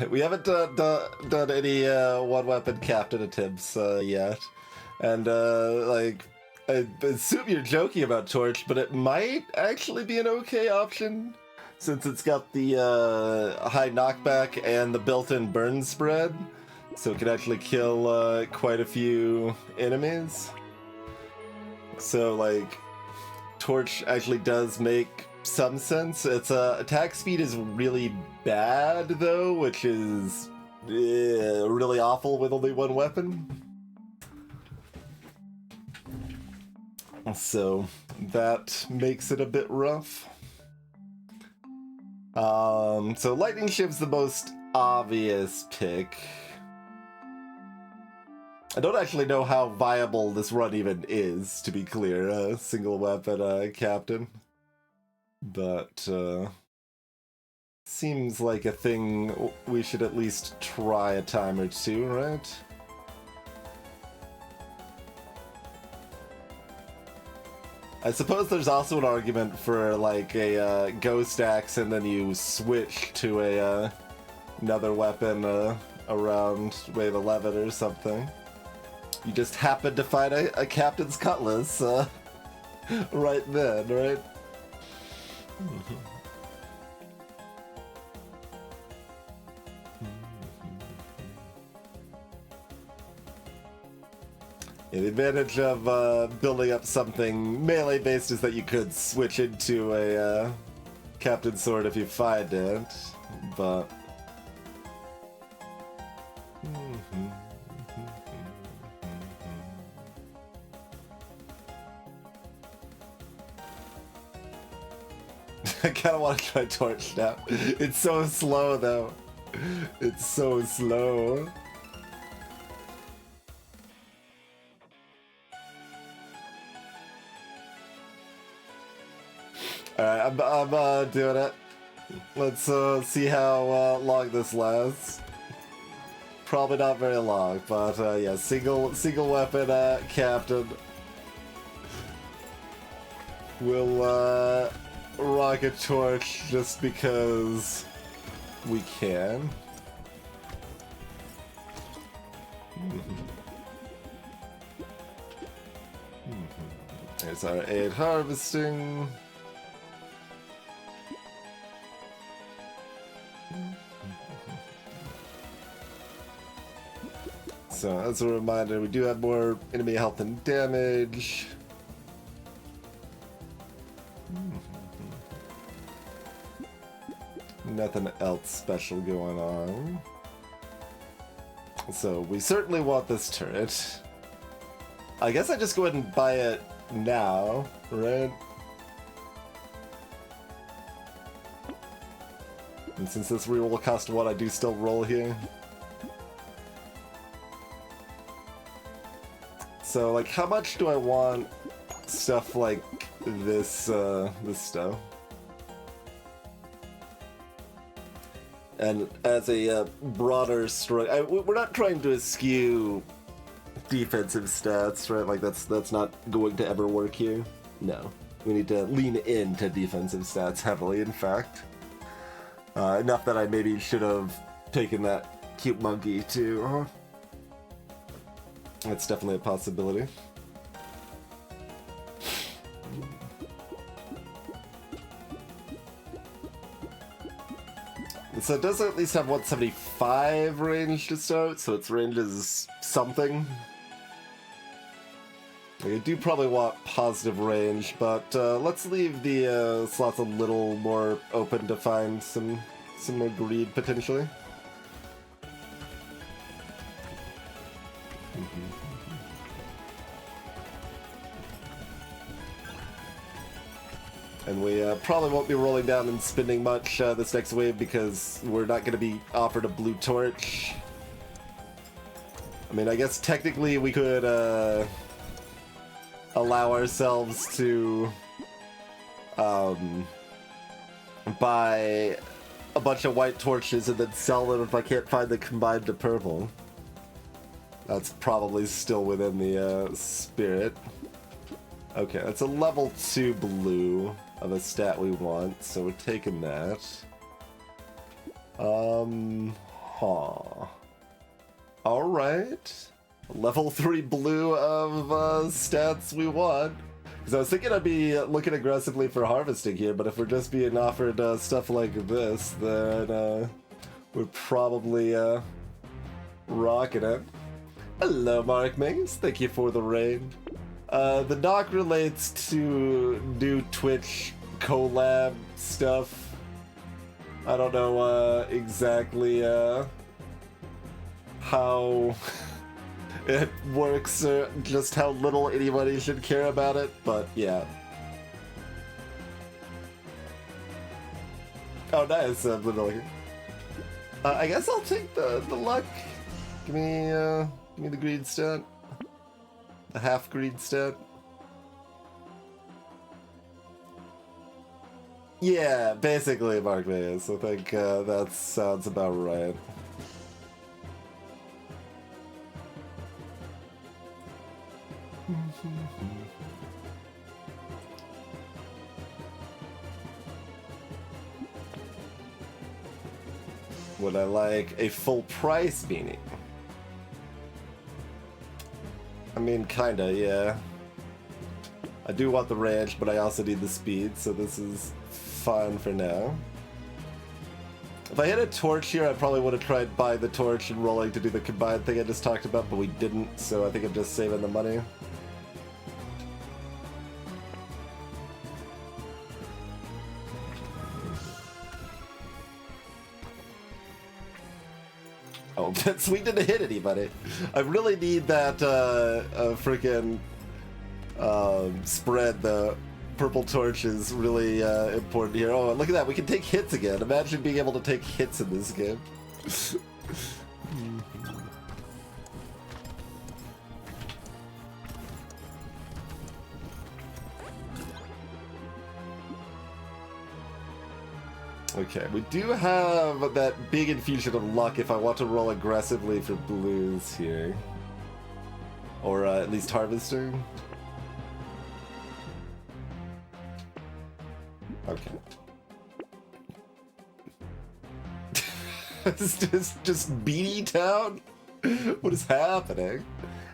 We haven't done any one-weapon captain attempts yet. And, like, I assume you're joking about Torch, but it might actually be an okay option, since it's got the high knockback and the built-in burn spread, so it can actually kill quite a few enemies. So, like, Torch actually does make some sense. Its attack speed is really bad, though, which is really awful with only one weapon. So that makes it a bit rough. So Lightning Shiv's the most obvious pick. I don't actually know how viable this run even is, to be clear, single weapon captain. But seems like a thing we should at least try a time or two, right? I suppose there's also an argument for like a ghost axe and then you switch to a another weapon around wave 11 or something. You just happen to find a captain's cutlass right then, right? Yeah, the advantage of building up something melee-based is that you could switch into a Captain Sword if you find it, but... I kinda want to try Torch now. It's so slow, though. It's so slow. Alright, I'm doing it. Let's see how long this lasts. Probably not very long, but yeah, single weapon captain. We'll rock a torch just because we can. There's our 8 harvesting. So, as a reminder, we do have more enemy health and damage. Nothing else special going on. So, we certainly want this turret. I guess I just go ahead and buy it now, right? And since this reroll cost 1, I do still roll here. So, like, how much do I want stuff like this, this stuff? And as a broader stroke, we're not trying to eschew defensive stats, right? Like, that's not going to ever work here. No. We need to lean into defensive stats heavily, in fact. Enough that I maybe should have taken that cute monkey too. That's definitely a possibility. So it does at least have 175 range to start, so its range is something. I do probably want positive range, but let's leave the slots a little more open to find some more greed potentially. And we probably won't be rolling down and spending much this next wave because we're not going to be offered a blue torch. I mean, I guess technically we could allow ourselves to buy a bunch of white torches and then sell them if I can't find the combined to purple. That's probably still within the spirit. Okay, that's a level 2 blue of a stat we want, so we're taking that. Huh. Alright. Level 3 blue of stats we want. Because I was thinking I'd be looking aggressively for harvesting here, but if we're just being offered stuff like this, then we're probably rocking it. Hello, Mark Maze. Thank you for the raid. The doc relates to new Twitch collab stuff. I don't know exactly how it works or just how little anybody should care about it, but yeah. Oh, nice. I guess I'll take the luck. Give me the greed stat. The half greed stat. Yeah, basically Mark Mayes. I think that sounds about right. Would I like a full price beanie? I mean, kinda, yeah. I do want the range, but I also need the speed, so this is fine for now. If I hit a torch here, I probably would have tried buying the torch and rolling to do the combined thing I just talked about, but we didn't, so I think I'm just saving the money. Oh, we didn't hit anybody. I really need that freaking spread. The purple torch is really important here. Oh, look at that. We can take hits again. Imagine being able to take hits in this game. Okay, we do have that big infusion of luck if I want to roll aggressively for blues here. Or at least harvesting. Okay. just Beanie Town? What is happening?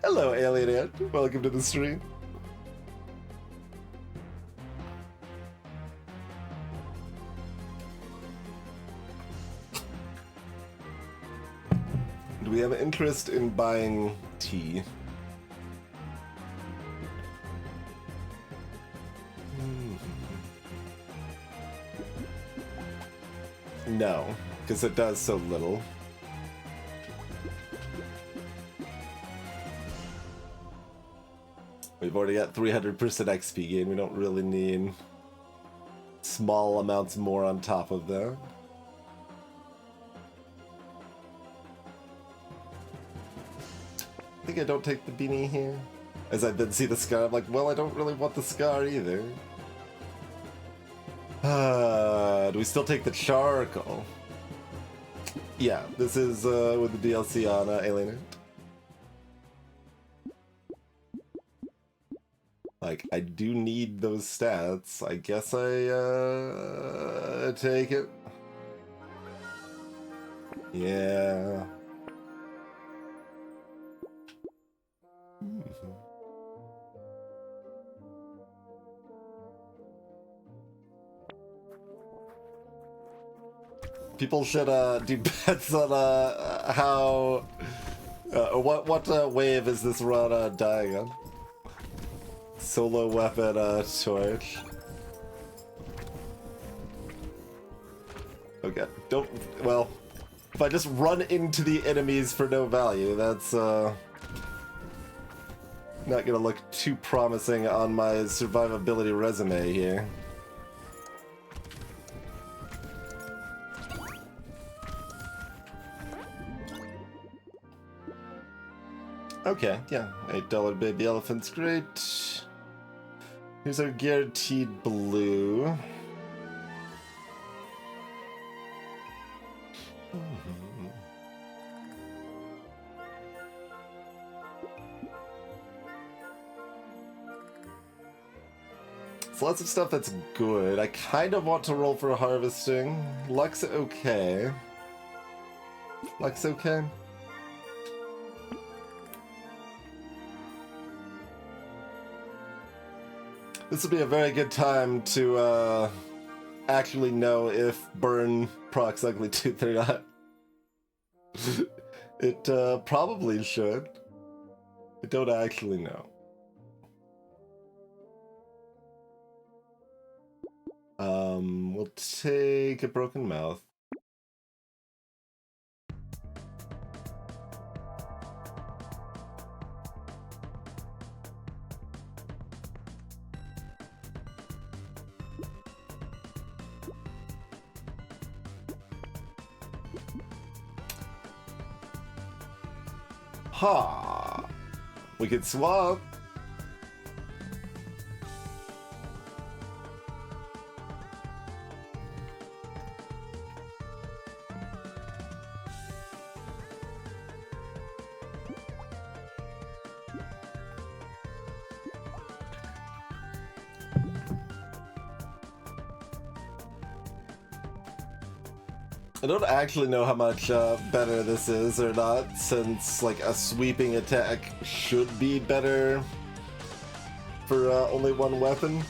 Hello, Alien Ant. Welcome to the stream. Do we have an interest in buying tea? No, because it does so little. We've already got 300% XP gain. We don't really need small amounts more on top of that. I think I don't take the beanie here. As I did see the scar, I'm like, well, I don't really want the scar either. Do we still take the charcoal? Yeah, this is with the DLC on Alien. Like, I do need those stats. I guess I take it. Yeah. People should do bets on how what wave is this run dying on? Solo weapon torch. Okay, don't. Well, if I just run into the enemies for no value, that's not gonna look too promising on my survivability resume here. Okay, yeah, $8 baby elephant's great. Here's our guaranteed blue. It's lots of stuff that's good. I kind of want to roll for harvesting. Luck's okay. Luck's okay. This would be a very good time to actually know if burn procs ugly tooth or not. It probably should. I don't actually know. We'll take a broken mouth. Ha! We could swap. I don't actually know how much better this is or not, since like a sweeping attack should be better for only one weapon.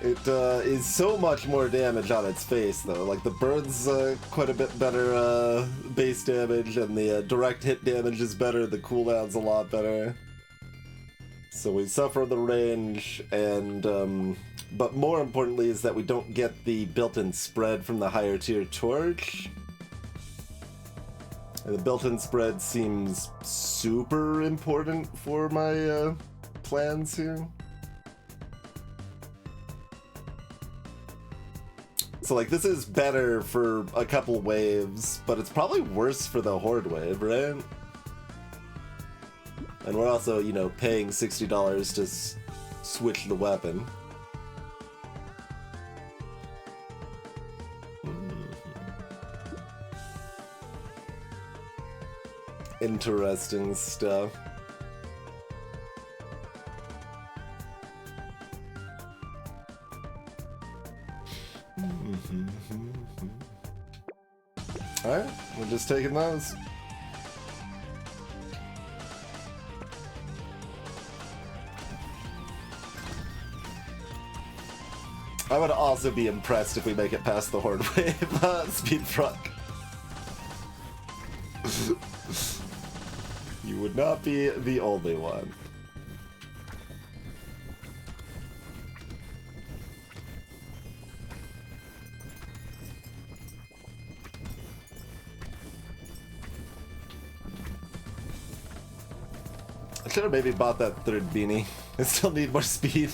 It is so much more damage on its face though, like the burn's quite a bit better base damage, and the direct hit damage is better, the cooldown's a lot better. So we suffer the range, and but more importantly is that we don't get the built-in spread from the higher tier torch. And the built-in spread seems super important for my plans here. So like this is better for a couple waves, but it's probably worse for the horde wave, right? And we're also, you know, paying $60 to switch the weapon. Interesting stuff. Alright, we're just taking those. I would also be impressed if we make it past the horde wave speed frog. You would not be the only one. I should have maybe bought that third beanie. I still need more speed.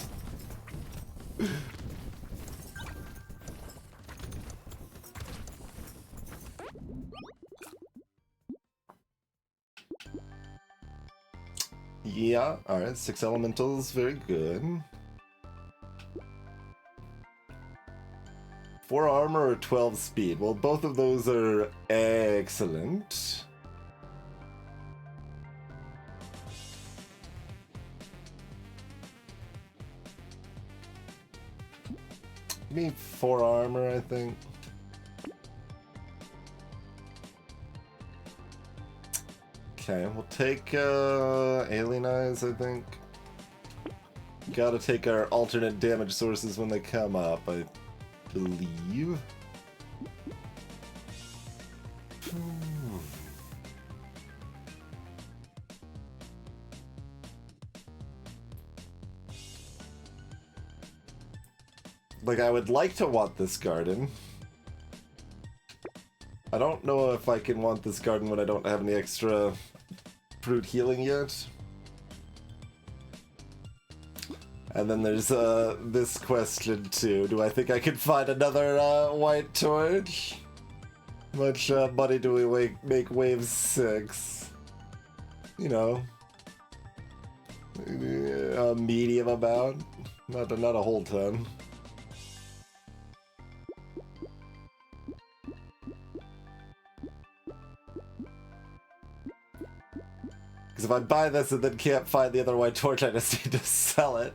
Yeah, alright, 6 elementals, very good. 4 armor or 12 speed? Well, both of those are excellent. Give me 4 armor, I think. Okay, we'll take Alien Eyes, I think. Gotta take our alternate damage sources when they come up, I believe. Like, I would like to want this garden. I don't know if I can want this garden when I don't have any extra fruit healing yet. And then there's this question too. Do I think I can find another white torch? How much money do we make wave 6? You know, a medium amount, not a whole ton. Because if I buy this and then can't find the other white torch, I just need to sell it.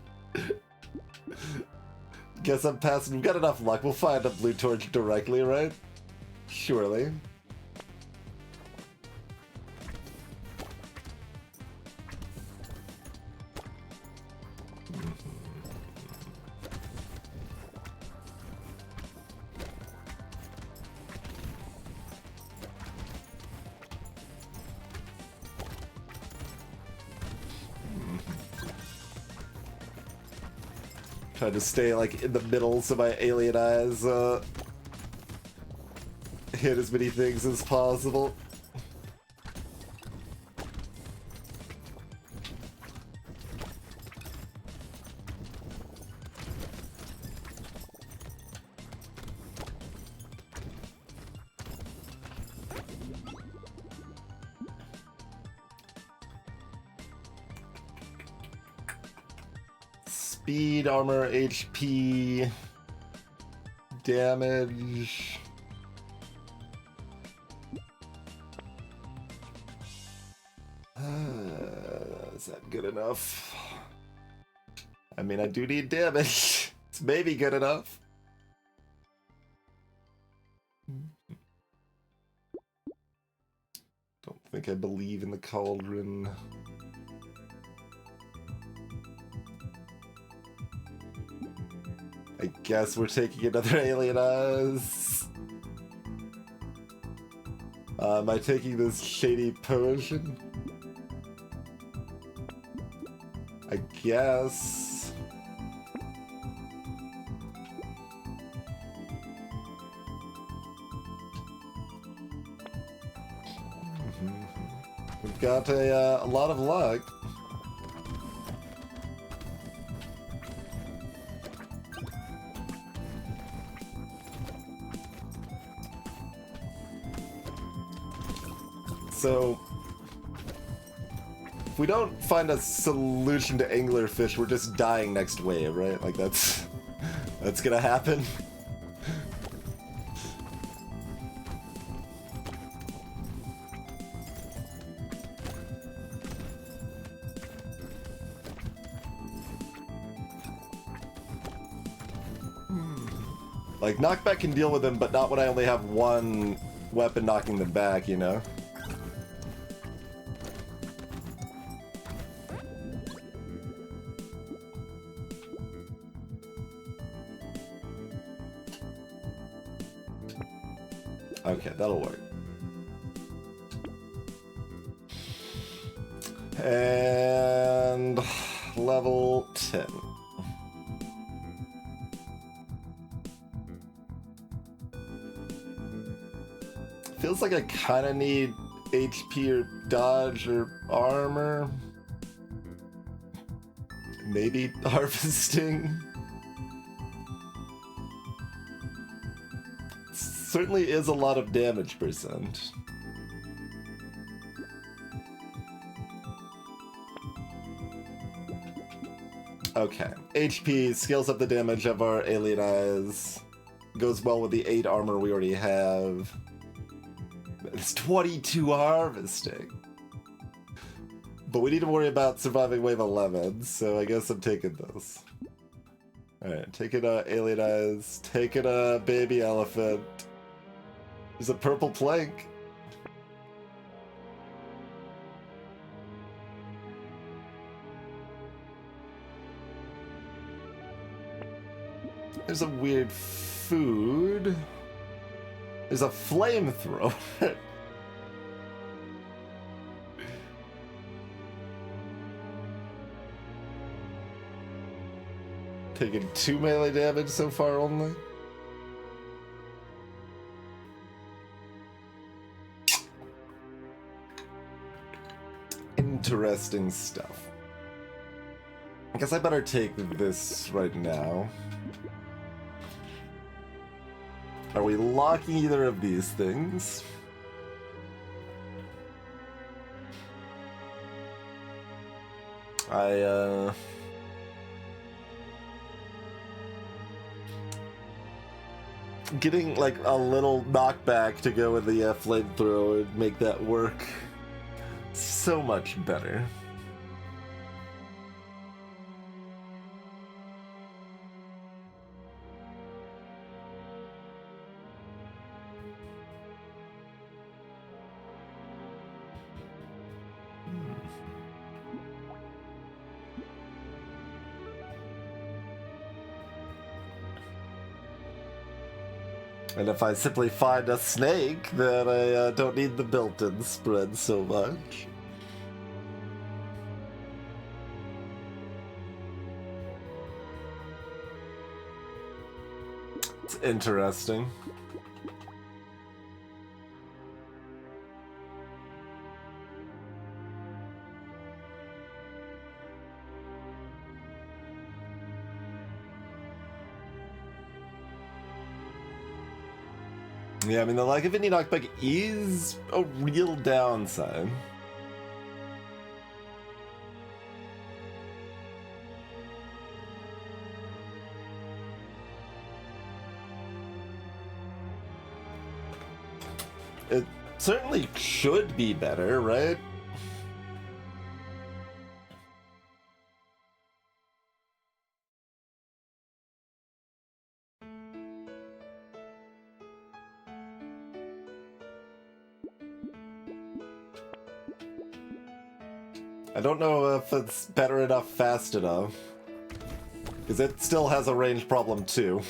guess I'm passing. We've got enough luck. We'll find a blue torch directly, right? Surely. Trying to stay like in the middle so my alien eyes hit as many things as possible. Speed, armor, HP, damage. Is that good enough? I mean, I do need damage. It's maybe good enough. Don't think I believe in the cauldron. I guess we're taking another alien eyes. Am I taking this shady potion? I guess. We've got a lot of luck. So, if we don't find a solution to anglerfish, we're just dying next wave, right? Like that's gonna happen. Like knockback can deal with them, but not when I only have one weapon knocking them back, you know? Okay, that'll work. And level 10. Feels like I kind of need HP or dodge or armor. Maybe harvesting. Certainly is a lot of damage percent. Okay, HP scales up the damage of our alien eyes. Goes well with the 8 armor we already have. It's 22 harvesting. But we need to worry about surviving wave 11, so I guess I'm taking this. Alright, taking alien eyes, taking a baby elephant. There's a purple plank. There's a weird food. There's a flamethrower. Taking 2 melee damage so far only. Interesting stuff. I guess I better take this right now. Are we locking either of these things? Getting like a little knockback to go with the flamethrower would make that work so much better. And if I simply find a snake, then I don't need the built-in spread so much. It's interesting. Yeah, I mean, the lack of any knockback is a real downside. It certainly should be better, right? I don't know if it's better enough fast enough. Because it still has a range problem too.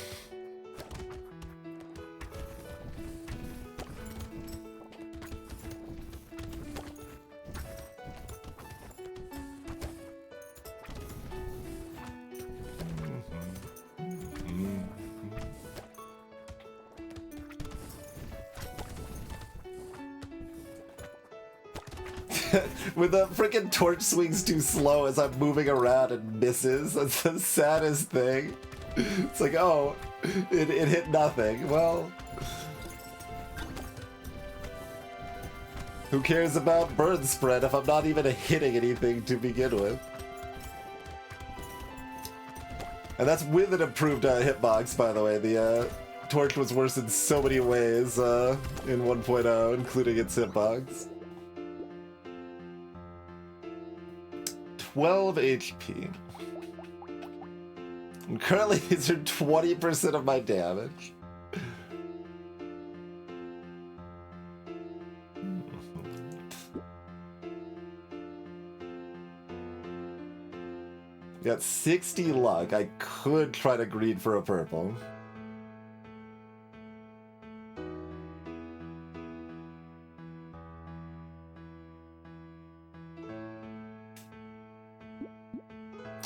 When the freaking torch swings too slow as I'm moving around and misses, that's the saddest thing. It's like, oh, it hit nothing. Well, who cares about burn spread if I'm not even hitting anything to begin with? And that's with an improved hitbox, by the way. The torch was worse in so many ways in 1.0, including its hitbox. 12 HP. And currently these are 20% of my damage. Got 60 luck. I could try to greed for a purple.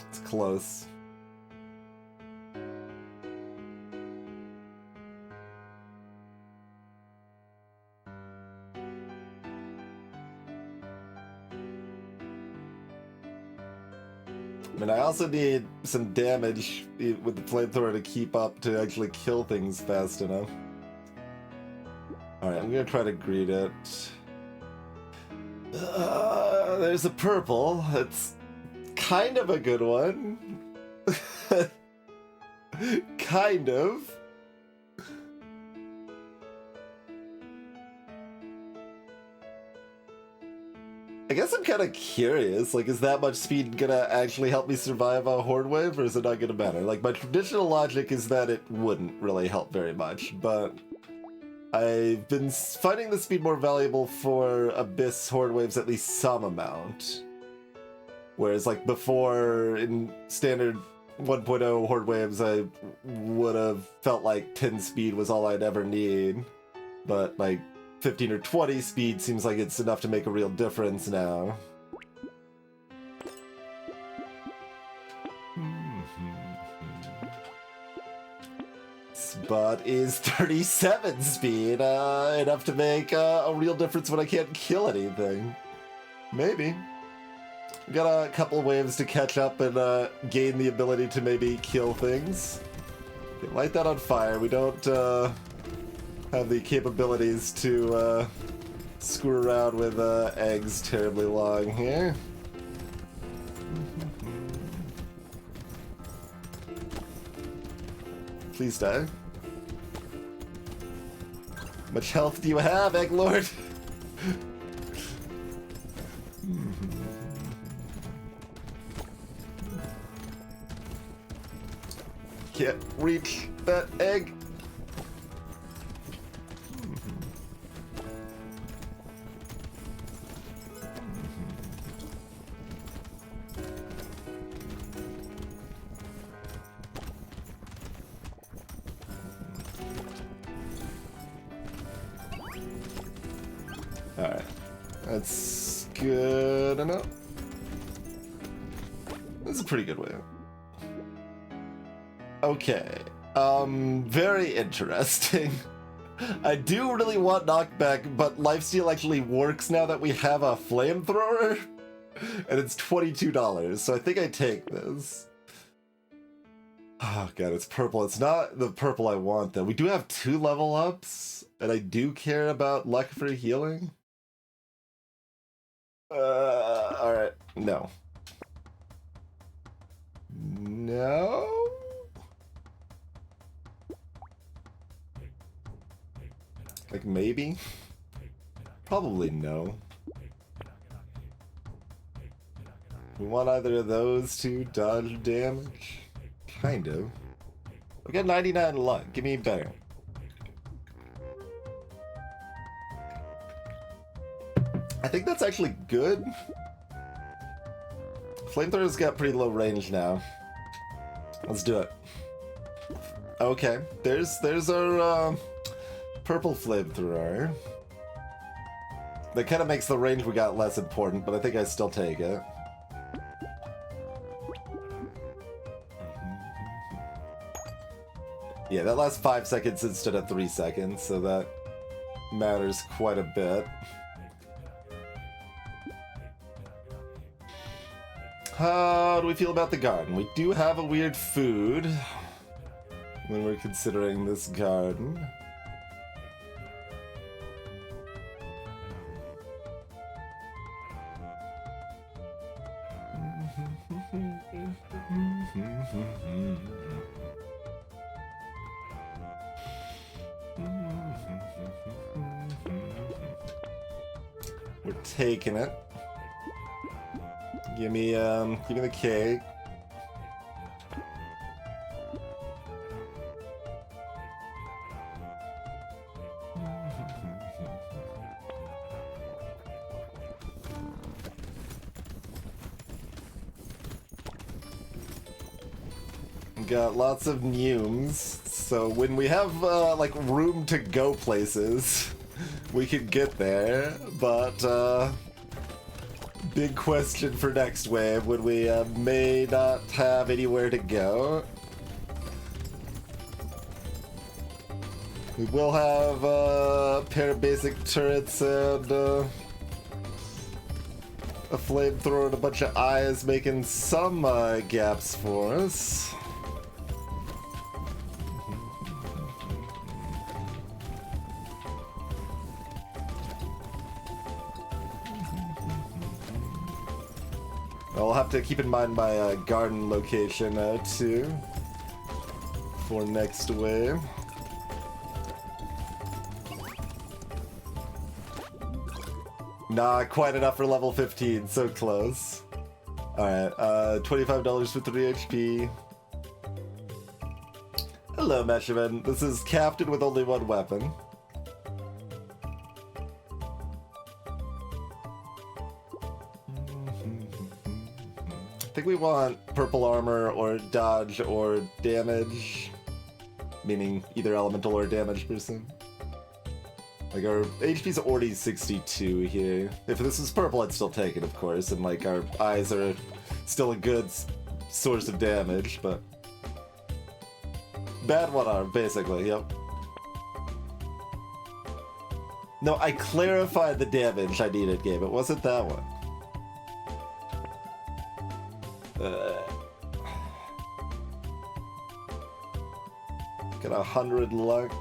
It's close. I mean, I also need some damage with the flamethrower to keep up to actually kill things fast enough. Alright, I'm gonna try to greet it. There's a purple. It's kind of a good one. Kind of. I guess I'm kind of curious, like, is that much speed gonna actually help me survive a horde wave, or is it not gonna matter? Like, my traditional logic is that it wouldn't really help very much, but I've been finding the speed more valuable for Abyss horde waves at least some amount. Whereas, like, before, in standard 1.0 horde waves, I would have felt like 10 speed was all I'd ever need, but, like, 15 or 20 speed seems like it's enough to make a real difference now. But is 37 speed enough to make a real difference when I can't kill anything? Maybe. Got a couple waves to catch up and gain the ability to maybe kill things. Okay, light that on fire. We don't have the capabilities to screw around with eggs terribly long here. Please die. How much health do you have, Egg Lord? Can't reach that egg. Alright. That's good enough. This is a pretty good way. Okay. Very interesting. I do really want knockback, but lifesteal actually works now that we have a flamethrower. And it's $22, so I think I take this. Oh god, it's purple. It's not the purple I want, though. We do have 2 level ups, and I do care about luck for healing. Alright. No. No? Like, maybe? Probably no. We want either of those to dodge damage? Kind of. We got 99 luck. Give me better. I think that's actually good. Flamethrower's got pretty low range now. Let's do it. Okay, there's our purple flamethrower. That kind of makes the range we got less important, but I think I still take it. Yeah, that lasts 5 seconds instead of 3 seconds, so that matters quite a bit. How do we feel about the garden? We do have a weird food when we're considering this garden. We're taking it. Give me the cake. Got lots of neumes, so when we have like room to go places, we can get there. But big question for next wave when we may not have anywhere to go. We will have a pair of basic turrets and a flamethrower and a bunch of eyes making some gaps for us. I'll have to keep in mind my garden location too for next wave. Not quite enough for level 15, so close. Alright, $25 for 3 HP. Hello, Mesherman. This is Captain with only 1 weapon. I think we want purple armor or dodge or damage, meaning either elemental or damage person. Like our HP's already 62 here. If this is purple, I'd still take it, of course, and like our eyes are still a good source of damage, but bad one arm, basically. Yep. No, I clarified the damage I needed, Gabe. It wasn't that one. Got 100 luck,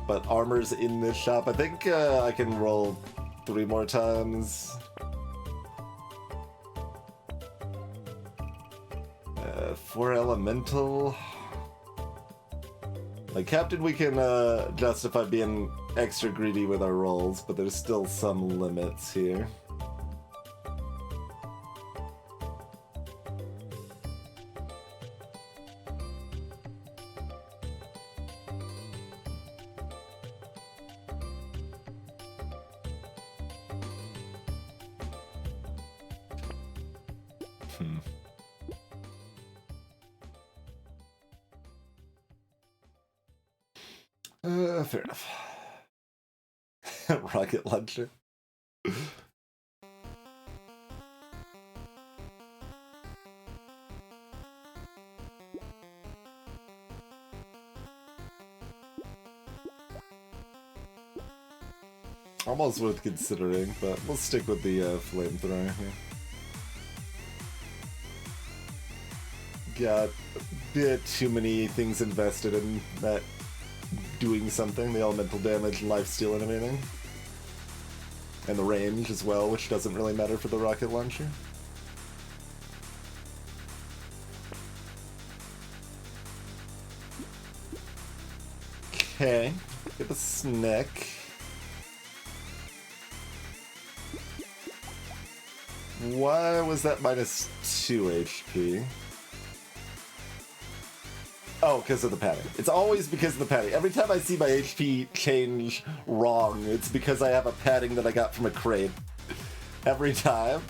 but armor's in this shop. I think I can roll 3 more times. 4 elemental. Like Captain, we can justify being extra greedy with our rolls, but there's still some limits here. Fair enough. Rocket launcher. Almost worth considering, but we'll stick with the flamethrower here. Got a bit too many things invested in that doing something, the elemental damage and lifesteal and everything. And the range as well, which doesn't really matter for the rocket launcher. Okay, get the snack. Why was that minus 2 HP? Oh, because of the padding. It's always because of the padding. Every time I see my HP change wrong, it's because I have a padding that I got from a crate. Every time.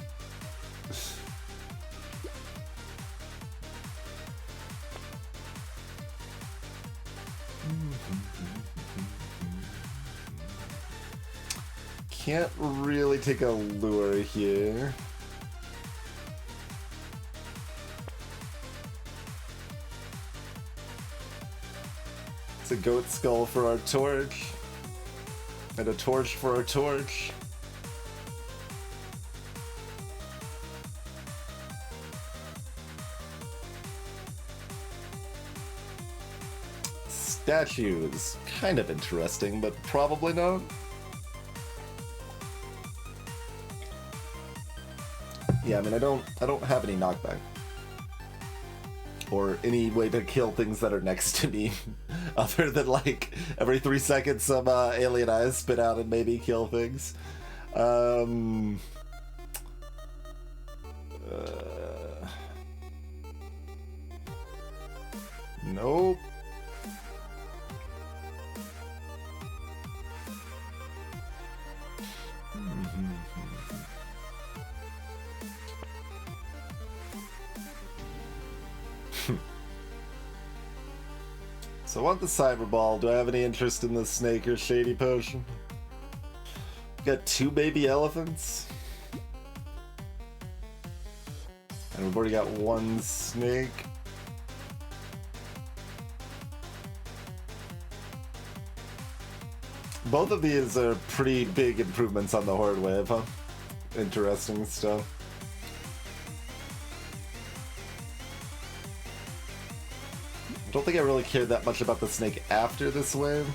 Can't really take a lure here. It's a goat skull for our torch. And a torch for our torch. Statue is kind of interesting, but probably not. Yeah, I mean, I don't have any knockback. Or any way to kill things that are next to me. Other than, like, every 3 seconds some alien eyes spit out and maybe kill things. Nope. So I want the Cyber Ball. Do I have any interest in the Snake or Shady Potion? Got 2 baby elephants. And we've already got 1 snake. Both of these are pretty big improvements on the Horde Wave, huh? Interesting stuff. I don't think I really cared that much about the snake after this wave.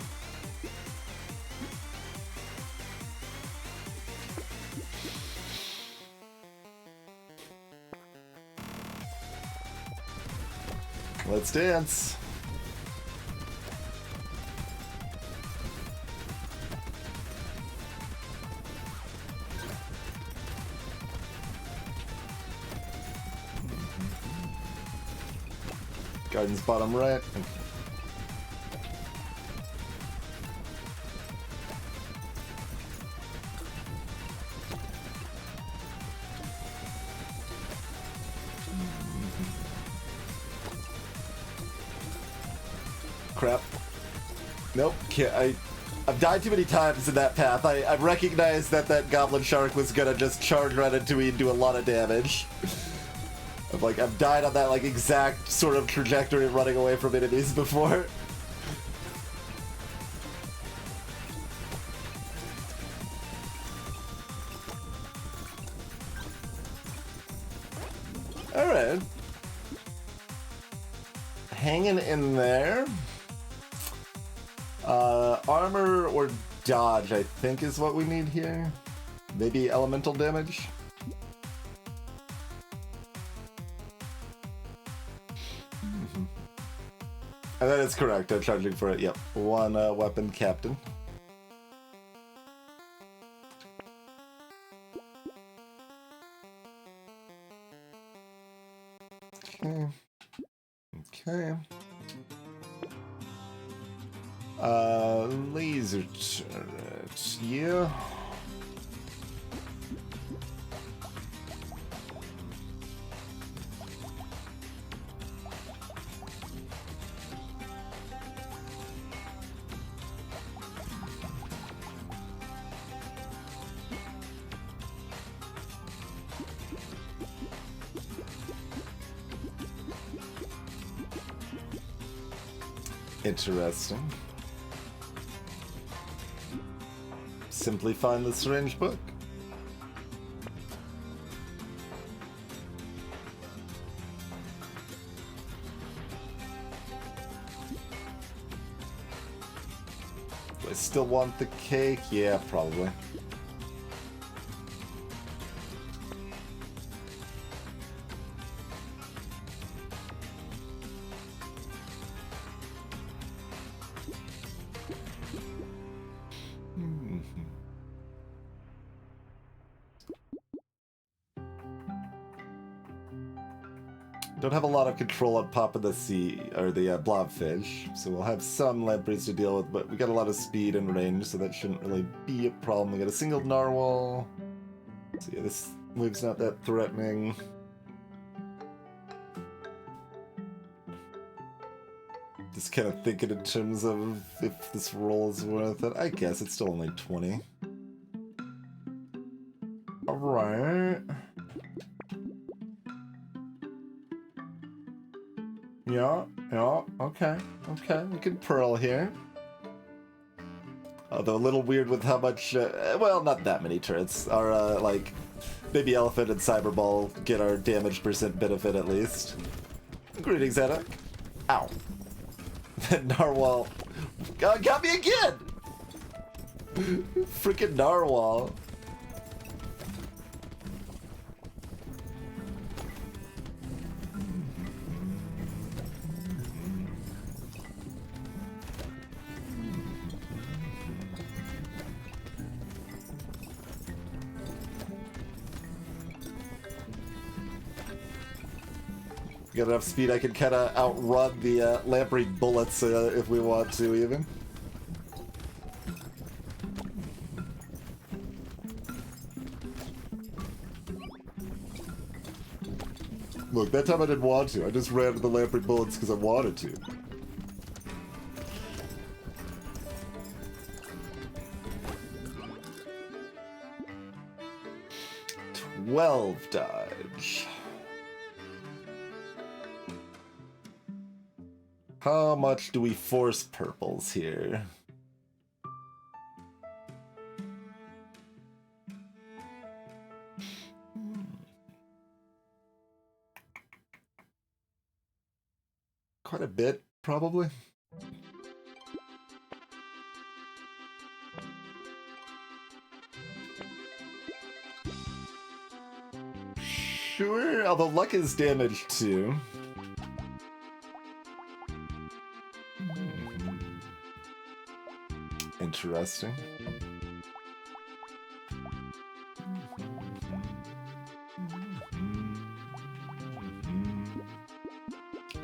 Let's dance. Garden's bottom right. Crap. Nope, can't. I've died too many times in that path. I recognized that goblin shark was gonna just charge right into me and do a lot of damage. I've died on that exact sort of trajectory of running away from enemies before. Alright. Hanging in there. Armor or dodge, I think, is what we need here. Maybe elemental damage. And that is correct, I'm charging for it, yep. 1 weapon captain. Okay. Okay. Laser turret, yeah. Interesting. Simply find the syringe book. Do I still want the cake? Yeah, probably. Don't have a lot of control on popping the sea or the blobfish, so we'll have some lampreys to deal with, but we got a lot of speed and range, so that shouldn't really be a problem. We got a single narwhal, so yeah, this move's not that threatening. Just kind of thinking in terms of if this roll is worth it. I guess it's still only 20. All right. Yeah, okay, we can pearl here. Although a little weird with how much, well, not that many turrets. Our, like, Baby Elephant and Cyberball get our damage percent benefit at least. Greetings, Anna. Ow. That narwhal got me again! Freaking narwhal. Got enough speed I can kind of outrun the lamprey bullets if we want to, even. Look, that time I didn't want to. I just ran to the lamprey bullets because I wanted to. $12 dodge. How much do we force purples here? Quite a bit, probably. Sure, although luck is damaged too. Interesting.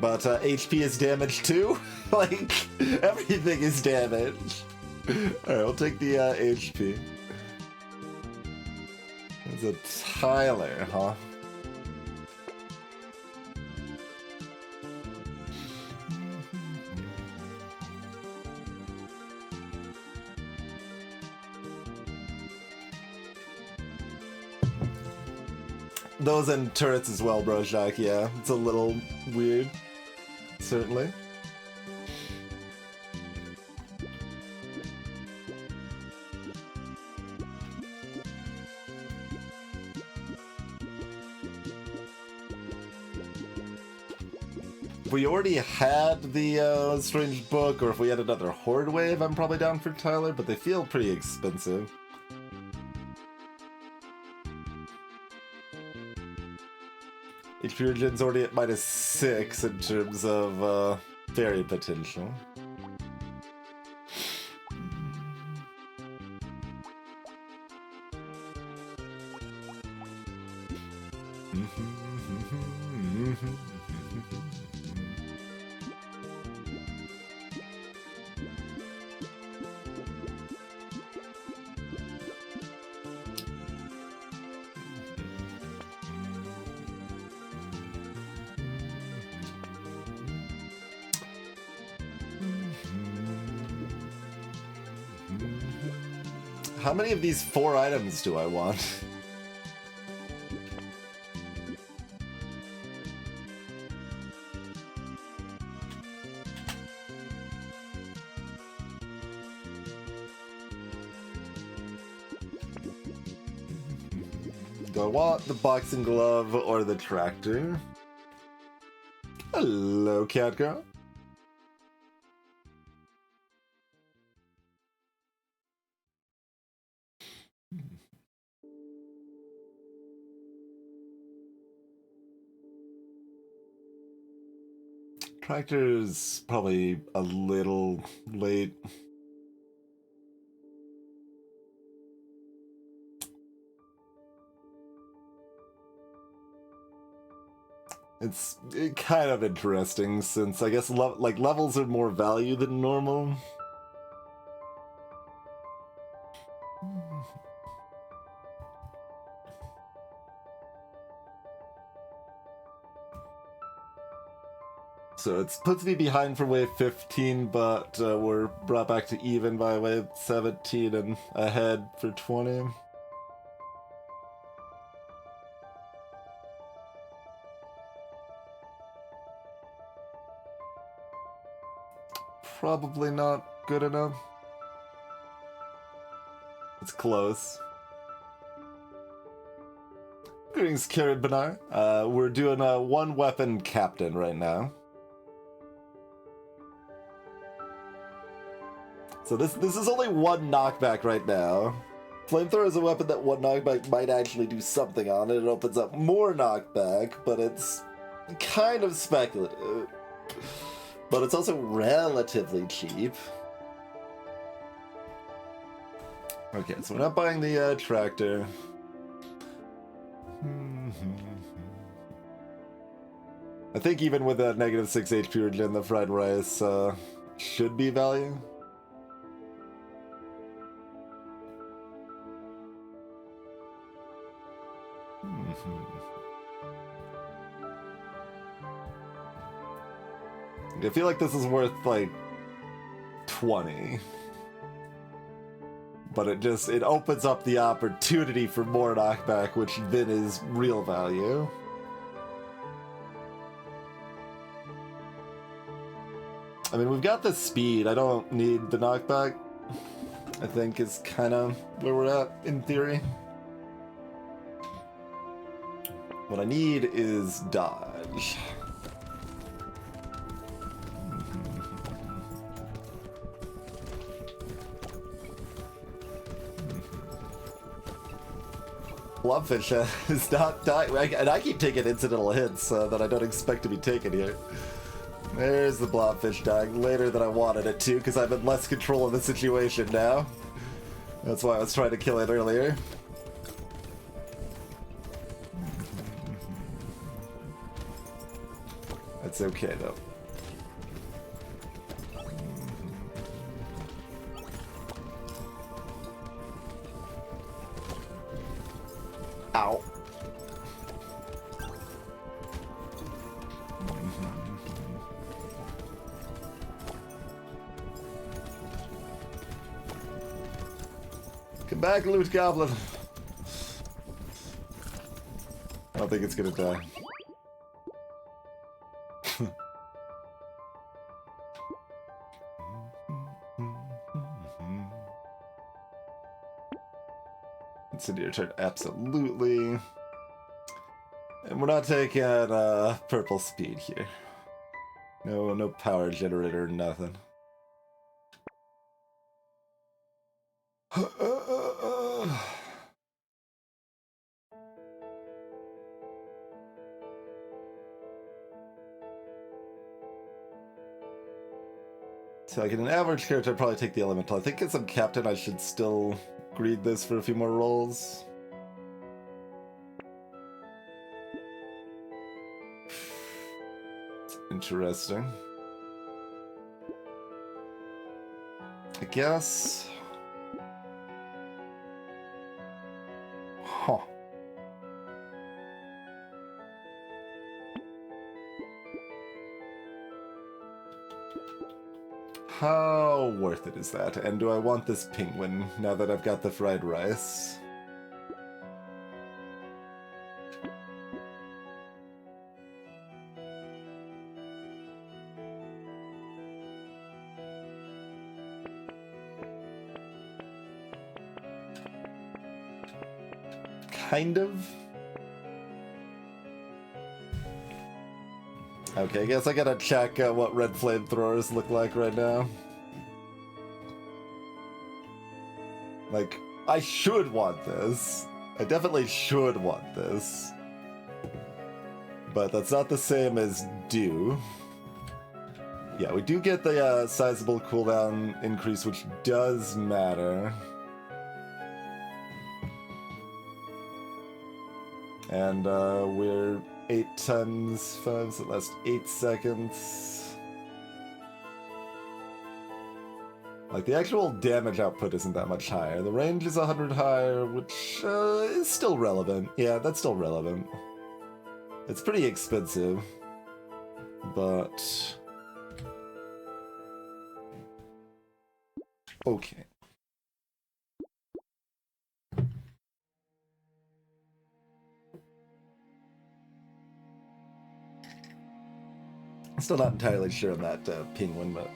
But HP is damaged too? Like, everything is damaged. Alright, we'll take the HP. It's a Tyler, huh? Those and turrets as well, bro, Jacques, yeah. It's a little weird. Certainly. If we already had the strange book, or if we had another horde wave, I'm probably down for Tyler, but they feel pretty expensive. HP regen's already at -6 in terms of fairy potential. How many of these 4 items do I want? Do I want the boxing glove or the tractor? Hello, cat girl. Tractor's probably a little late. It's kind of interesting since I guess like levels are more value than normal. So it puts me behind for wave 15, but we're brought back to even by wave 17 and ahead for 20. Probably not good enough. It's close. Greetings, Karen Benar. We're doing a one weapon captain right now. So this is only one knockback right now. Flamethrower is a weapon that one knockback might actually do something on it. It opens up more knockback, but it's kind of speculative. But it's also relatively cheap. Okay, so we're not buying the tractor. I think even with a negative 6 HP regen, the fried rice should be value. I feel like this is worth like 20. But it opens up the opportunity for more knockback, which then is real value. I mean, we've got the speed. I don't need the knockback. I think is kind of where we're at in theory. What I need is dodge. Blobfish is not dying, and I keep taking incidental hits that I don't expect to be taken here. There's the blobfish dying later than I wanted it to, because I'm in less control of the situation now. That's why I was trying to kill it earlier. That's okay, though. Ow. Come back, loot goblin. I don't think it's gonna die. It's into your turn, absolutely. And we're not taking purple speed here. No power generator, nothing. So like in an average character, I'd probably take the elemental. I think as I'm captain, I should still greed this for a few more rolls. It's interesting. I guess. Huh. How worth it is that? And do I want this penguin now that I've got the fried rice? Kind of. Okay, I guess I gotta check what red flamethrowers look like right now. Like, I should want this. I definitely should want this. But that's not the same as do. Yeah, we do get the sizable cooldown increase, which does matter. And we're 8 times 5, so it lasts 8 seconds. Like, the actual damage output isn't that much higher. The range is 100 higher, which is still relevant. Yeah, that's still relevant. It's pretty expensive, but... okay. Still not entirely sure on that penguin, but...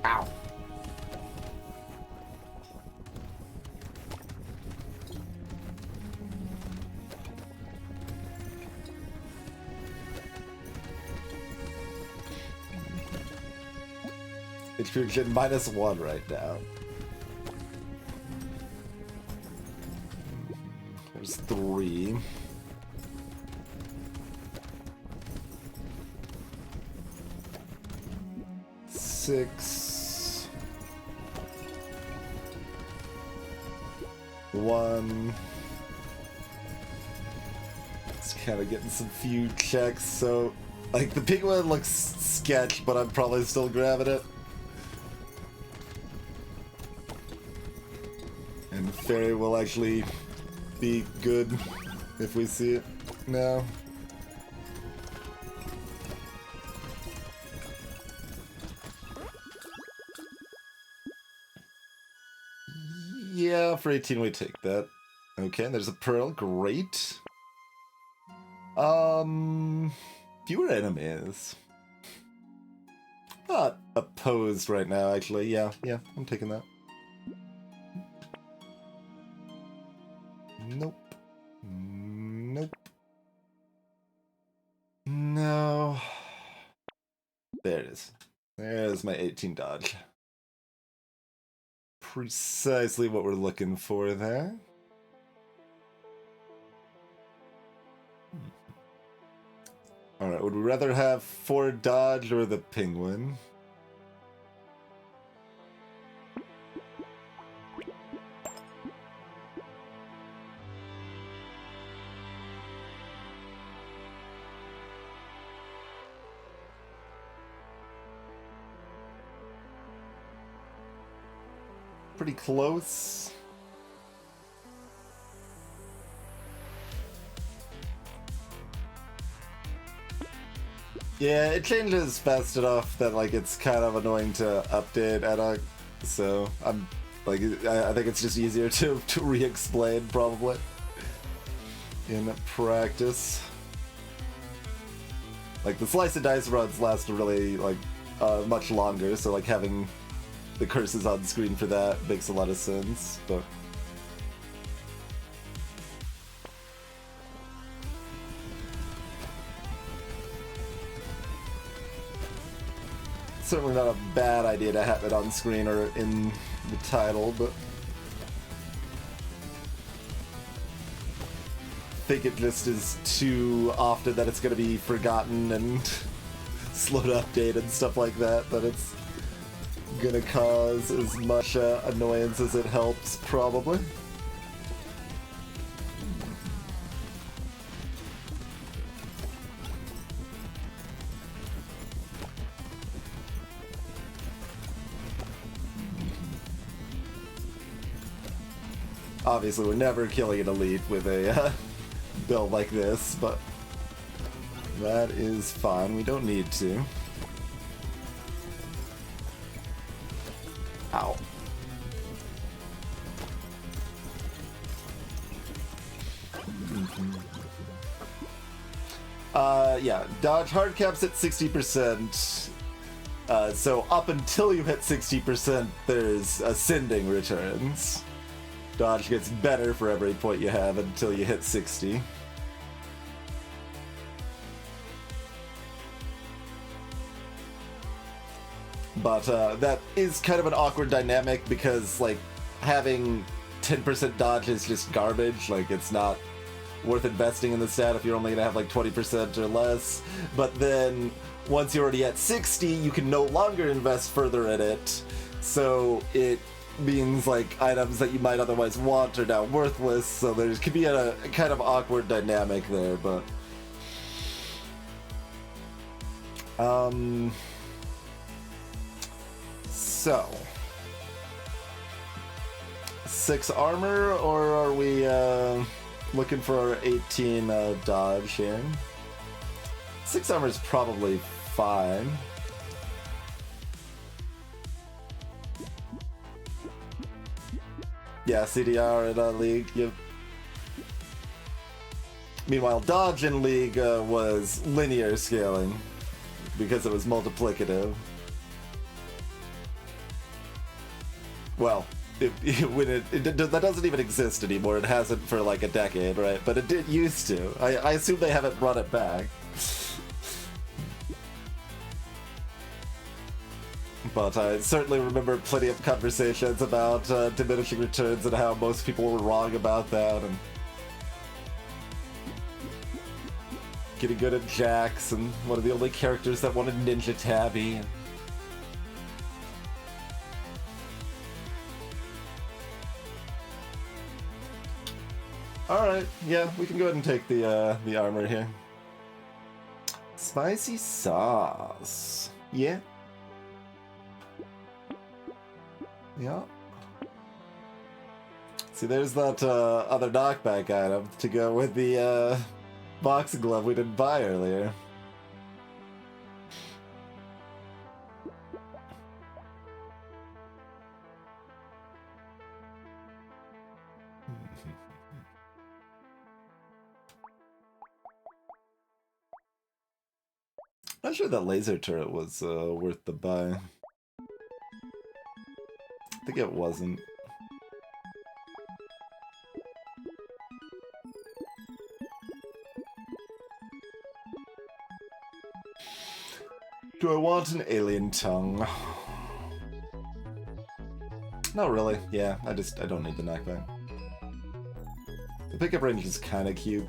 ow! Intrusion -1 right now. There's 3. Six. 1. It's kind of getting some few checks, so like the penguin looks sketch, but I'm probably still grabbing it. And the fairy will actually be good if we see it now. Yeah, for 18 we take that. Okay, there's a pearl, great. Fewer enemies. Not opposed right now, actually. Yeah, I'm taking that. Nope. Nope. No. There it is. There's my 18 dodge. Precisely what we're looking for there. Alright, would we rather have 4 dodge or the penguin? Pretty close. Yeah, it changes fast enough that like it's kind of annoying to update ad hoc, so I'm like I think it's just easier to re-explain probably in practice. Like the slice and dice runs last really like much longer, so like having the curses on screen for that makes a lot of sense, but... certainly not a bad idea to have it on screen or in the title, but... I think it just is too often that it's going to be forgotten and slow to update and stuff like that it's gonna cause as much annoyance as it helps, probably. Obviously, we're never killing an elite with a build like this, but that is fine. We don't need to. Ow. Yeah, dodge hard caps at 60%. So up until you hit 60%, there's ascending returns. Dodge gets better for every point you have until you hit 60. But that is kind of an awkward dynamic because, like, having 10% dodge is just garbage. Like, it's not worth investing in the stat if you're only gonna have like 20% or less. But then once you're already at 60, you can no longer invest further in it. So it means like items that you might otherwise want are now worthless. So there could be a kind of awkward dynamic there, but so 6 armor, or are we looking for our 18 dodge here? 6 armor is probably fine. Yeah, CDR in League. Yep. Meanwhile, dodge in League was linear scaling because it was multiplicative. Well, that doesn't even exist anymore. It hasn't for like a decade, right? But it did used to. I assume they haven't brought it back. But I certainly remember plenty of conversations about diminishing returns and how most people were wrong about that, and getting good at Jax, and one of the only characters that wanted Ninja Tabby. Alright, yeah, we can go ahead and take the armor here. Spicy sauce. Yeah. Yeah. See, there's that other knockback item to go with the boxing glove we didn't buy earlier. Not sure that laser turret was worth the buy. I think it wasn't. Do I want an alien tongue? Not really. Yeah, I don't need the knockback. The pickup range is kind of cute.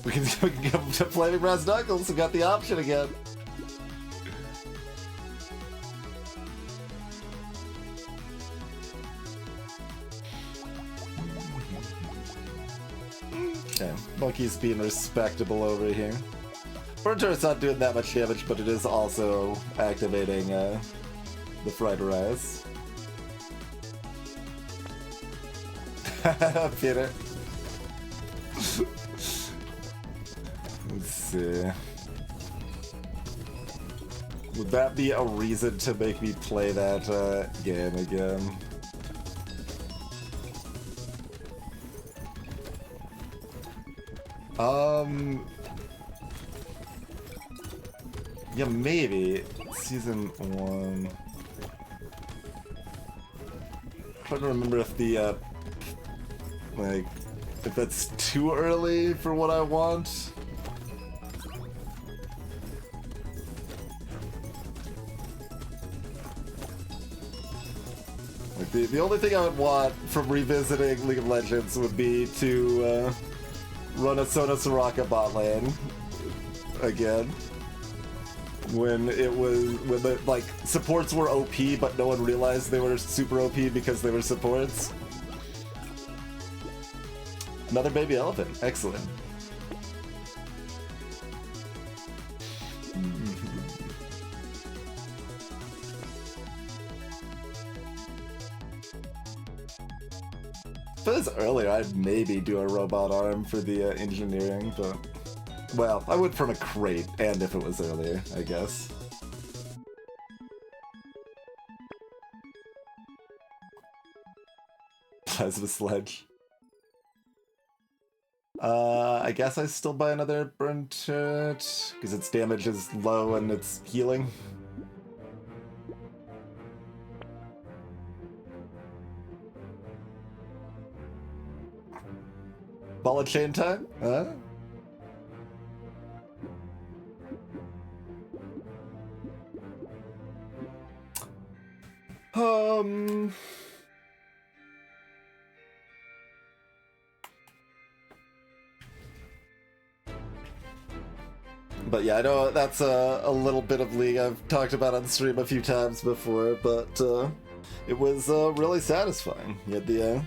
We can go to Flaming Brass Knuckles. We got the option again. Okay, Monkey's being respectable over here. Burn Turret's not doing that much damage, but it is also activating the Fried Rice. Peter. Let's see. Would that be a reason to make me play that game again? Yeah, maybe. Season 1. I'm trying to remember if the, like, if that's too early for what I want. Like, the only thing I would want from revisiting League of Legends would be to, run a Sona Soraka bot lane again. When the like supports were OP, but no one realized they were super OP because they were supports. Another baby elephant, excellent. If it was earlier, I'd maybe do a robot arm for the engineering, but... Well, I would from a crate, and if it was earlier, I guess. Plasma Sledge. I guess I still buy another burn turret, because its damage is low and it's healing. Ball of chain time? Huh? But yeah, I know that's a little bit of League I've talked about on stream a few times before, but it was really satisfying. You had the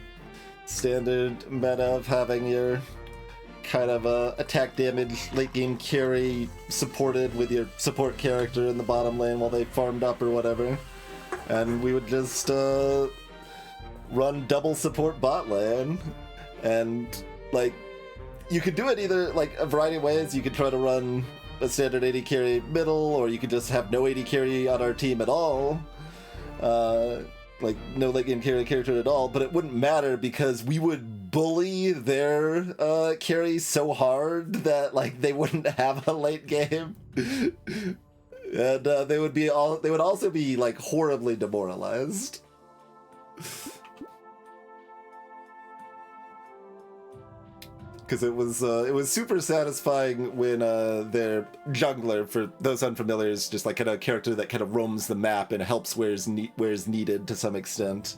standard meta of having your kind of attack damage late game carry supported with your support character in the bottom lane while they farmed up or whatever. And we would just run double support bot lane, and like you could do it either like a variety of ways. You could try to run a standard AD carry middle, or you could just have no AD carry on our team at all. Like no late game carry character at all, but it wouldn't matter because we would bully their carry so hard that like they wouldn't have a late game. And they would also be like horribly demoralized. Because it was super satisfying when their jungler, for those unfamiliar, is just like a character that kind of roams the map and helps where is needed to some extent.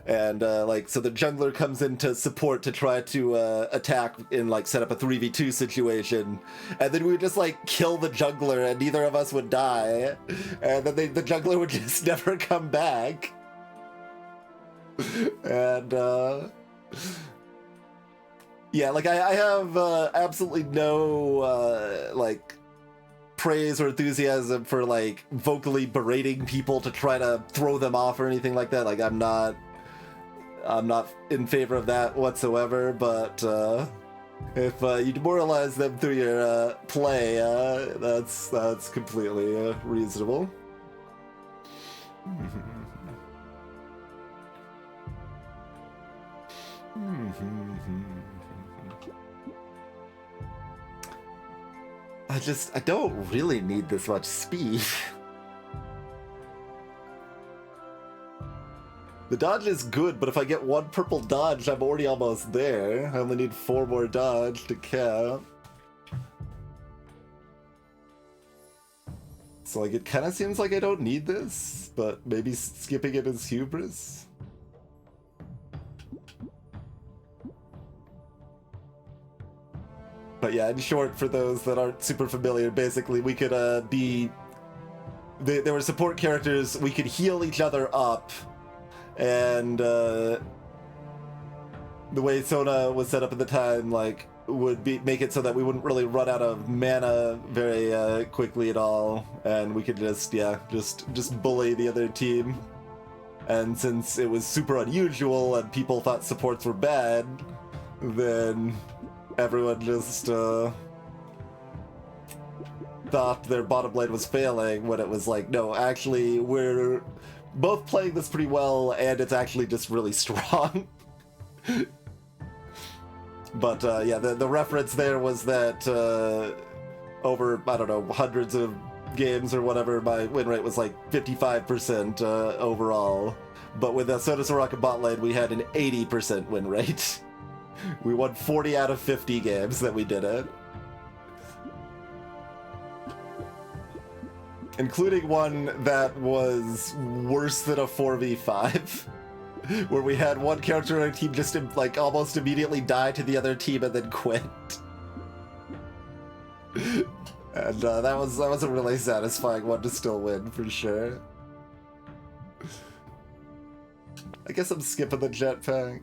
And like so the jungler comes in to support to try to attack and like set up a 3v2 situation, and then we would just like kill the jungler and neither of us would die, and then the jungler would just never come back. And yeah, like I have absolutely no like praise or enthusiasm for like vocally berating people to try to throw them off or anything like that. Like I'm not in favor of that whatsoever, but if you demoralize them through your play, that's completely reasonable. I don't really need this much speed. The dodge is good, but if I get one purple dodge, I'm already almost there. I only need 4 more dodge to count. So like, it kind of seems like I don't need this, but maybe skipping it is hubris. But yeah, in short, for those that aren't super familiar, basically we could be... There were support characters, we could heal each other up, and the way Sona was set up at the time, like, would make it so that we wouldn't really run out of mana very quickly at all, and we could just bully the other team. And since it was super unusual and people thought supports were bad, then everyone just thought their bottom lane was failing, when it was like, no, actually, we're both playing this pretty well, and it's actually just really strong. But yeah, the reference there was that over, I don't know, hundreds of games or whatever, my win rate was like 55% overall. But with Soda Soraka bot lane, we had an 80% win rate. We won 40 out of 50 games that we did it. Including one that was worse than a 4v5. Where we had one character on our team just like almost immediately die to the other team and then quit. And that was a really satisfying one to still win, for sure. I guess I'm skipping the jetpack.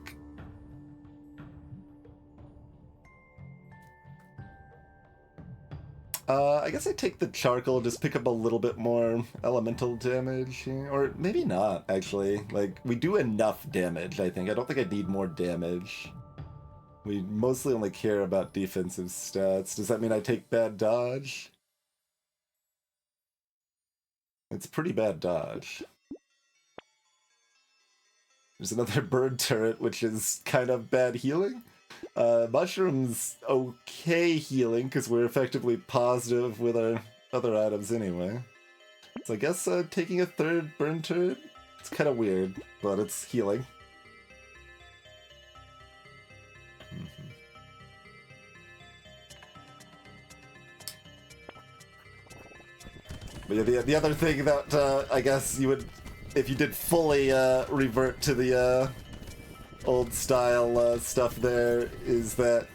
I guess I take the charcoal, just pick up a little bit more elemental damage, or maybe not, actually. Like, we do enough damage, I think. I don't think I need more damage. We mostly only care about defensive stats. Does that mean I take bad dodge? It's pretty bad dodge. There's another bird turret, which is kind of bad healing. Mushroom's okay healing, because we're effectively positive with our other items anyway. So I guess taking a third burn turret, it's kind of weird, but it's healing. But yeah, the other thing that I guess you would, if you did fully revert to the old style stuff there, is that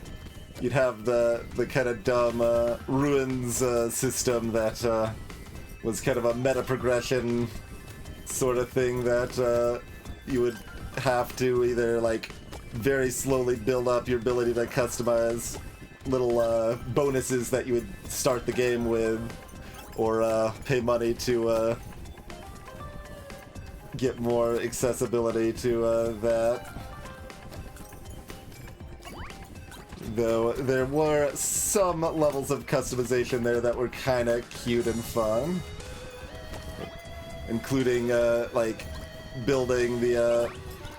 you'd have the kind of dumb ruins system that was kind of a meta progression sort of thing that you would have to either like very slowly build up your ability to customize little bonuses that you would start the game with, or pay money to get more accessibility to that. Though there were some levels of customization there that were kind of cute and fun. Including, like, building the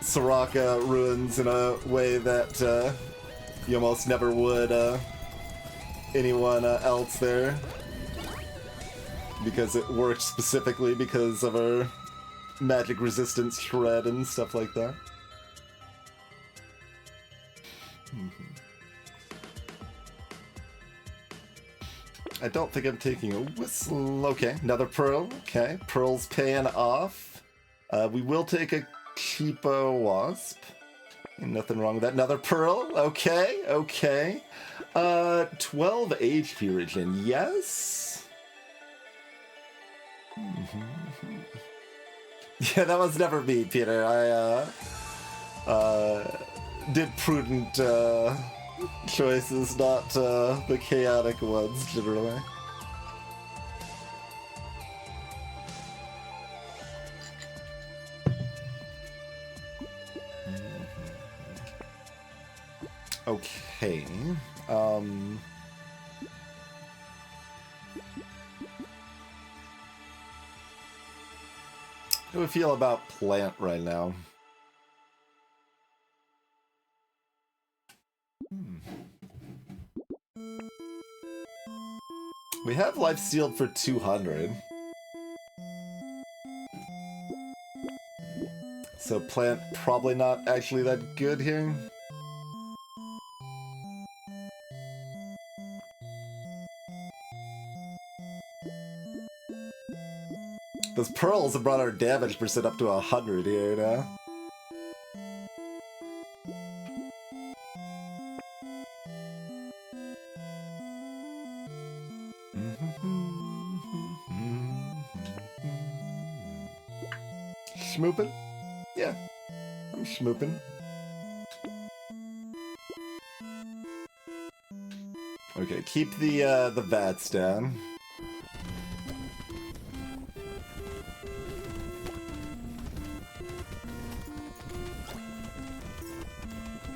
Soraka ruins in a way that you almost never would anyone else there. Because it worked specifically because of our magic resistance shred and stuff like that. I don't think I'm taking a whistle. Okay, another pearl. Okay, pearl's paying off. We will take a cheapo wasp. Ain't nothing wrong with that. Another pearl. Okay, okay. 12 HP regen. Yes. Yeah, that was never me, Peter. I did prudent choices, not the chaotic ones, generally. Okay. How do we feel about plant right now? We have life sealed for 200. So plant probably not actually that good here. Those pearls have brought our damage percent up to 100 here now. Schmoopin'? Yeah, I'm schmoopin'. Okay, keep the VATS down.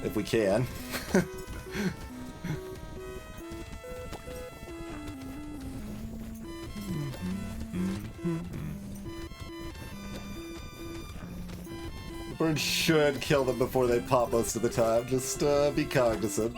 If we can. Birds should kill them before they pop most of the time. Just be cognizant.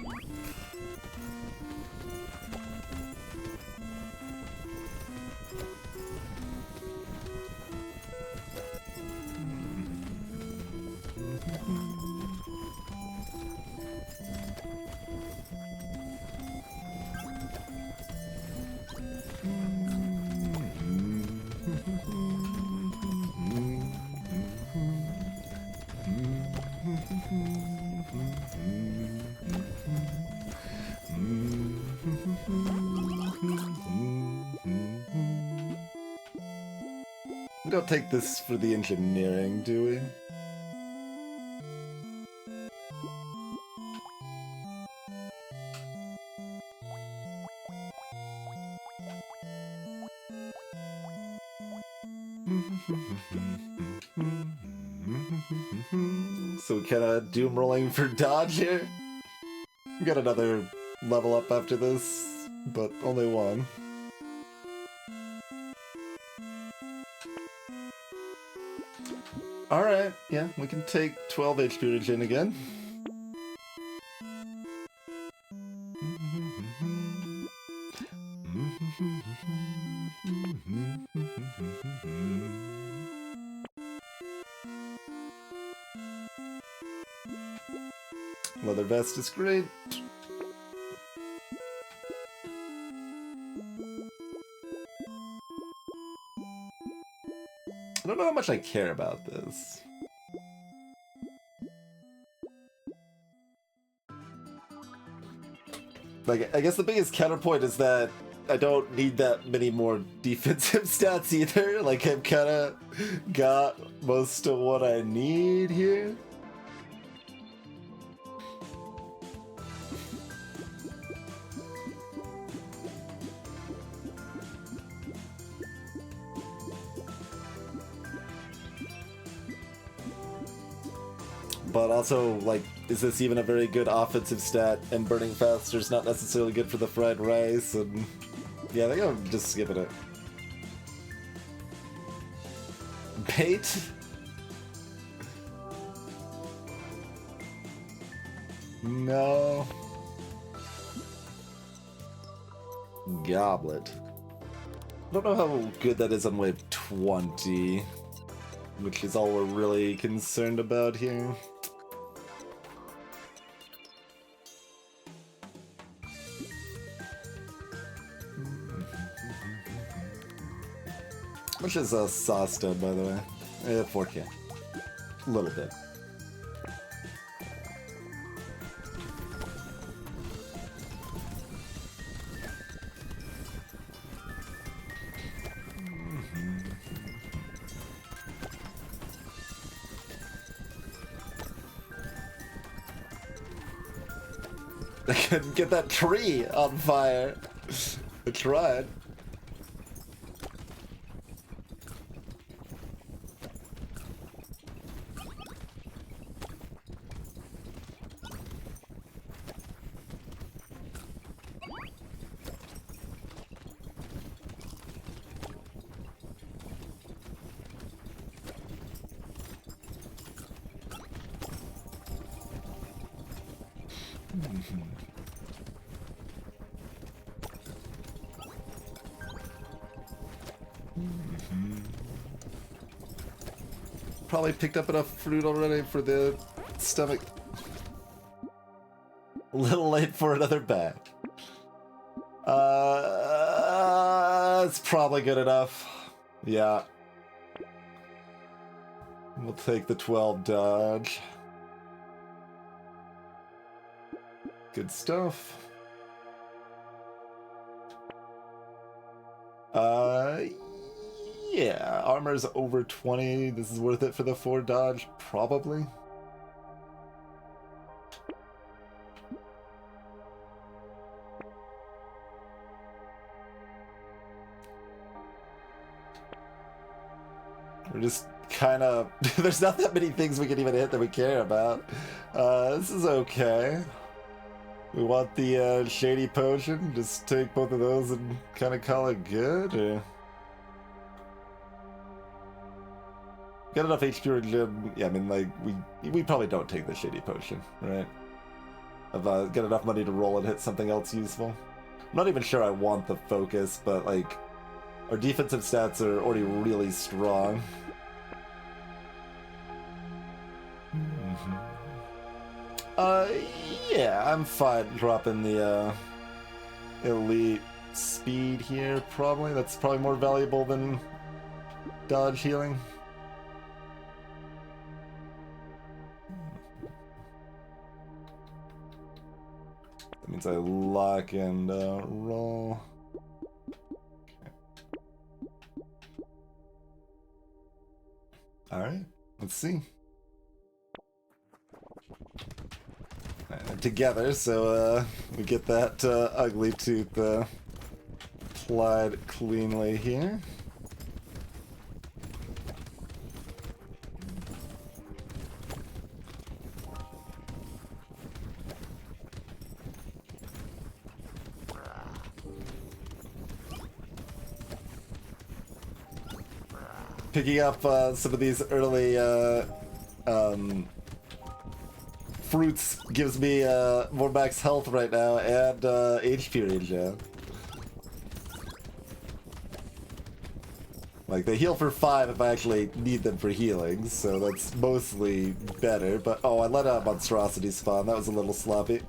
We don't take this for the engineering, do we? So we kinda doom rolling for dodge here. We got another level up after this, but only one. Alright, yeah, we can take 12 HP regen again. Leather vest is great. I don't know how much I care about this. Like, I guess the biggest counterpoint is that I don't need that many more defensive stats either. Like, I've kind of got most of what I need here. But also, like, is this even a very good offensive stat? And burning faster is not necessarily good for the fried rice, and yeah, I think I'm just skipping it. Bait? No. Goblet. I don't know how good that is on wave 20, which is all we're really concerned about here. Which is a sauce done, by the way. 4K. A little bit. I couldn't get that tree on fire. I tried. Probably picked up enough fruit already for the stomach. A little late for another bag. It's probably good enough. Yeah. We'll take the 12 dodge. Good stuff. Yeah, armor's over 20. This is worth it for the 4 dodge, probably. We're just kind of... There's not that many things we can even hit that we care about. This is okay. We want the shady potion. Just take both of those and kind of call it good, or... Got enough HP or gym. Yeah, I mean, like, we probably don't take the shady potion, right? I've got enough money to roll and hit something else useful. I'm not even sure I want the focus, but, like, our defensive stats are already really strong. Yeah, I'm fine dropping the, elite speed here, probably. That's probably more valuable than dodge healing. That means I lock and roll. Okay. Alright, let's see. Together, so we get that ugly tooth applied cleanly here. Picking up some of these early fruits gives me more max health right now and HP regen. Like, they heal for 5 if I actually need them for healing, so that's mostly better. But, oh, I let a monstrosity spawn. That was a little sloppy.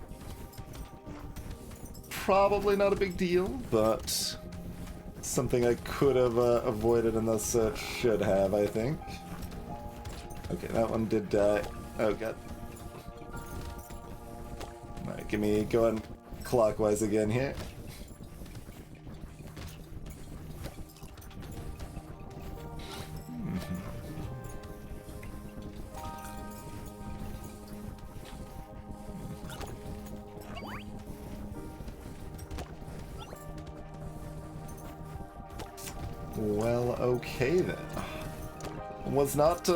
Probably not a big deal, but something I could have avoided and thus should have, I think. Okay, that one did die. Oh, God. Alright, give me going clockwise again here. Well, okay then. Was not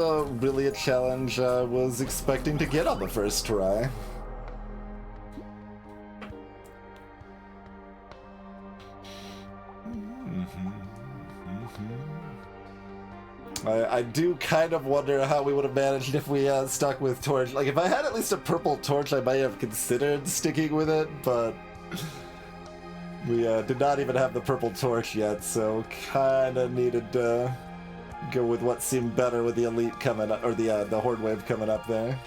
really a challenge I was expecting to get on the first try. I do kind of wonder how we would have managed if we stuck with torch. Like, if I had at least a purple torch, I might have considered sticking with it, but we did not even have the purple torch yet, so kind of needed to go with what seemed better with the elite coming up, or the horde wave coming up there.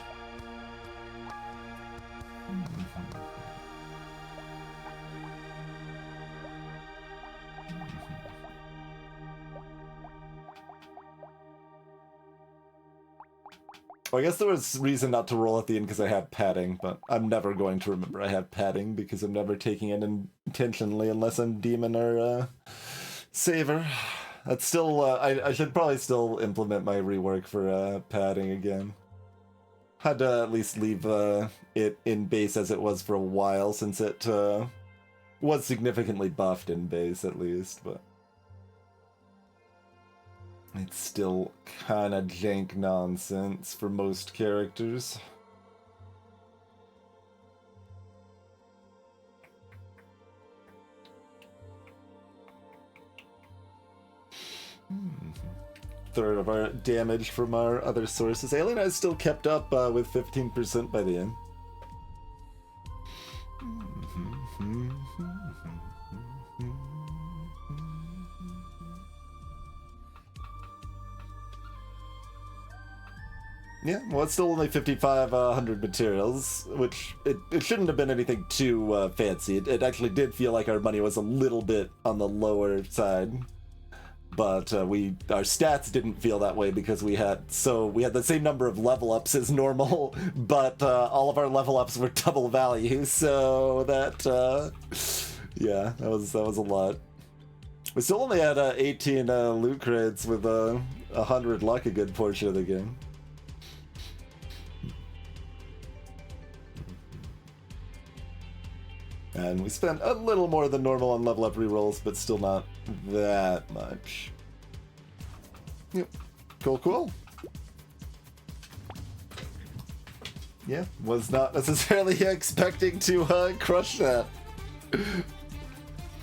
Well, I guess there was reason not to roll at the end because I had padding, but I'm never going to remember I have padding because I'm never taking it intentionally unless I'm demon or saver. That's still, I should probably still implement my rework for padding again. Had to at least leave it in base as it was for a while since it was significantly buffed in base at least, but it's still kinda jank nonsense for most characters. Third of our damage from our other sources. Alien has still kept up with 15% by the end. Yeah, well, it's still only 5,500 materials, which it shouldn't have been anything too fancy. It actually did feel like our money was a little bit on the lower side, but our stats didn't feel that way because we had the same number of level ups as normal, but all of our level ups were double value, so that yeah, that was a lot. We still only had 18 loot crates with 100 luck a good portion of the game. And we spent a little more than normal on level up rerolls, but still not that much. Yep. Cool. Yeah, was not necessarily expecting to crush that.